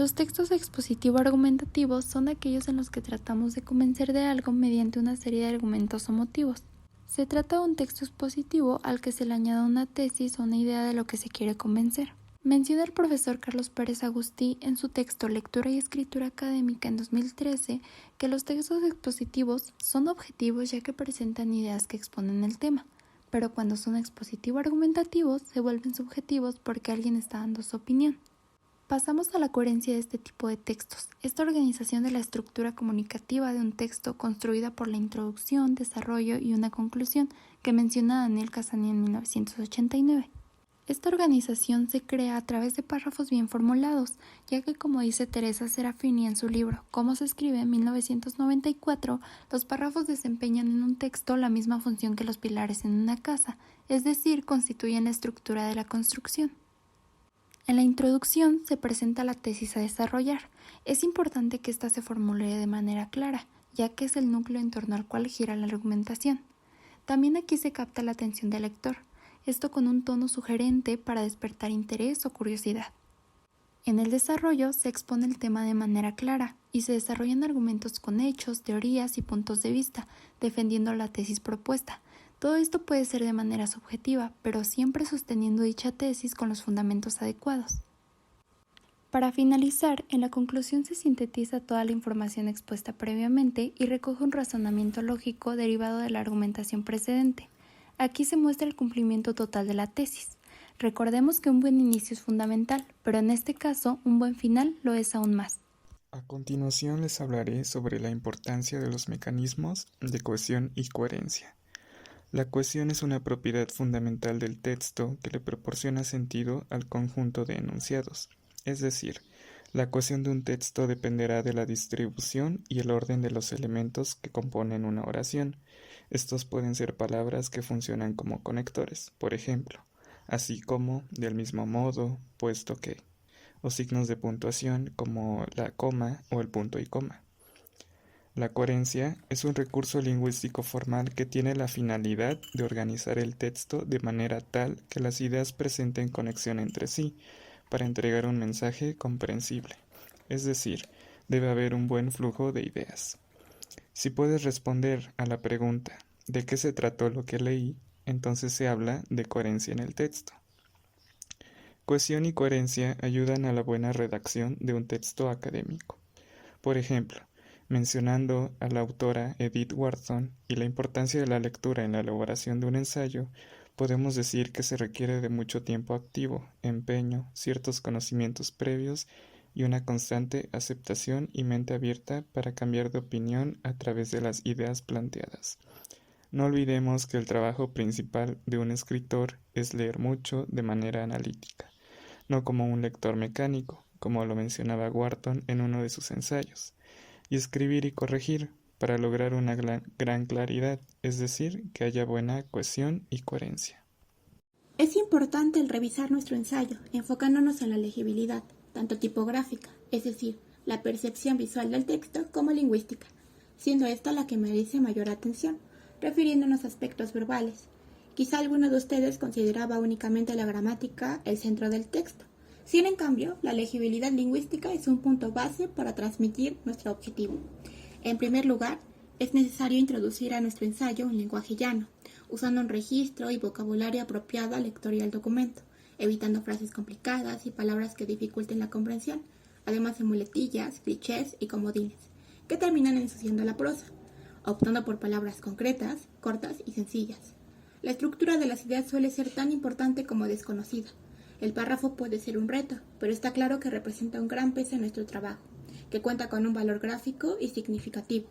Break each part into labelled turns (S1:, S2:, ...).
S1: Los textos expositivo-argumentativos son aquellos en los que tratamos de convencer de algo mediante una serie de argumentos o motivos. Se trata de un texto expositivo al que se le añade una tesis o una idea de lo que se quiere convencer. Menciona el profesor Carlos Pérez Agustí en su texto Lectura y Escritura Académica en 2013 que los textos expositivos son objetivos ya que presentan ideas que exponen el tema, pero cuando son expositivo-argumentativos se vuelven subjetivos porque alguien está dando su opinión. Pasamos a la coherencia de este tipo de textos. Esta organización de la estructura comunicativa de un texto construida por la introducción, desarrollo y una conclusión que menciona Daniel Cassany en 1989. Esta organización se crea a través de párrafos bien formulados, ya que como dice Teresa Serafini en su libro Cómo se escribe en 1994, los párrafos desempeñan en un texto la misma función que los pilares en una casa, es decir, constituyen la estructura de la construcción. En la introducción se presenta la tesis a desarrollar. Es importante que ésta se formule de manera clara, ya que es el núcleo en torno al cual gira la argumentación. También aquí se capta la atención del lector, esto con un tono sugerente para despertar interés o curiosidad. En el desarrollo se expone el tema de manera clara y se desarrollan argumentos con hechos, teorías y puntos de vista, defendiendo la tesis propuesta. Todo esto puede ser de manera subjetiva, pero siempre sosteniendo dicha tesis con los fundamentos adecuados. Para finalizar, en la conclusión se sintetiza toda la información expuesta previamente y recoge un razonamiento lógico derivado de la argumentación precedente. Aquí se muestra el cumplimiento total de la tesis. Recordemos que un buen inicio es fundamental, pero en este caso un buen final lo es aún más.
S2: A continuación les hablaré sobre la importancia de los mecanismos de cohesión y coherencia. La cohesión es una propiedad fundamental del texto que le proporciona sentido al conjunto de enunciados. Es decir, la cohesión de un texto dependerá de la distribución y el orden de los elementos que componen una oración. Estos pueden ser palabras que funcionan como conectores, por ejemplo, así como, del mismo modo, puesto que, o signos de puntuación como la coma o el punto y coma. La coherencia es un recurso lingüístico formal que tiene la finalidad de organizar el texto de manera tal que las ideas presenten conexión entre sí para entregar un mensaje comprensible. Es decir, debe haber un buen flujo de ideas. Si puedes responder a la pregunta ¿de qué se trató lo que leí?, entonces se habla de coherencia en el texto. Cohesión y coherencia ayudan a la buena redacción de un texto académico. Por ejemplo, mencionando a la autora Edith Wharton y la importancia de la lectura en la elaboración de un ensayo, podemos decir que se requiere de mucho tiempo activo, empeño, ciertos conocimientos previos y una constante aceptación y mente abierta para cambiar de opinión a través de las ideas planteadas. No olvidemos que el trabajo principal de un escritor es leer mucho de manera analítica, no como un lector mecánico, como lo mencionaba Wharton en uno de sus ensayos, y escribir y corregir para lograr una gran claridad, es decir, que haya buena cohesión y coherencia.
S3: Es importante el revisar nuestro ensayo, enfocándonos en la legibilidad, tanto tipográfica, es decir, la percepción visual del texto, como lingüística, siendo esta la que merece mayor atención, refiriéndonos a aspectos verbales. Quizá alguno de ustedes consideraba únicamente la gramática el centro del texto. Sin en cambio, la legibilidad lingüística es un punto base para transmitir nuestro objetivo. En primer lugar, es necesario introducir a nuestro ensayo un lenguaje llano, usando un registro y vocabulario apropiado al lector y al documento, evitando frases complicadas y palabras que dificulten la comprensión, además de muletillas, clichés y comodines, que terminan ensuciando la prosa, optando por palabras concretas, cortas y sencillas. La estructura de las ideas suele ser tan importante como desconocida. El párrafo puede ser un reto, pero está claro que representa un gran peso en nuestro trabajo, que cuenta con un valor gráfico y significativo.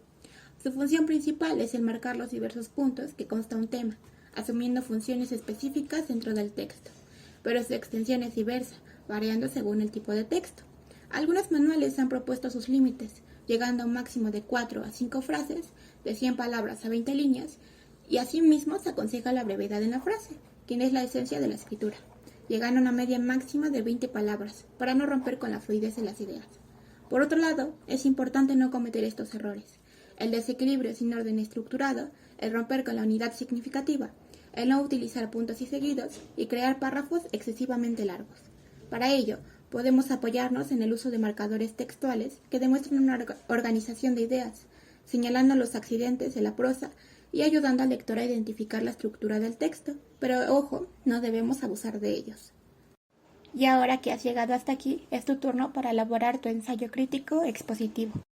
S3: Su función principal es el marcar los diversos puntos que consta un tema, asumiendo funciones específicas dentro del texto, pero su extensión es diversa, variando según el tipo de texto. Algunos manuales han propuesto sus límites, llegando a un máximo de 4 a 5 frases, de 100 palabras a 20 líneas, y asimismo se aconseja la brevedad en la frase, que es la esencia de la escritura, llegando a una media máxima de 20 palabras, para no romper con la fluidez de las ideas. Por otro lado, es importante no cometer estos errores: el desequilibrio sin orden estructurado, el romper con la unidad significativa, el no utilizar puntos y seguidos y crear párrafos excesivamente largos. Para ello, Podemos apoyarnos en el uso de marcadores textuales que demuestran una organización de ideas, señalando los accidentes de la prosa y ayudando al lector a identificar la estructura del texto, pero ojo, no debemos abusar de ellos. Y ahora que has llegado hasta aquí, es tu turno para elaborar tu ensayo crítico expositivo.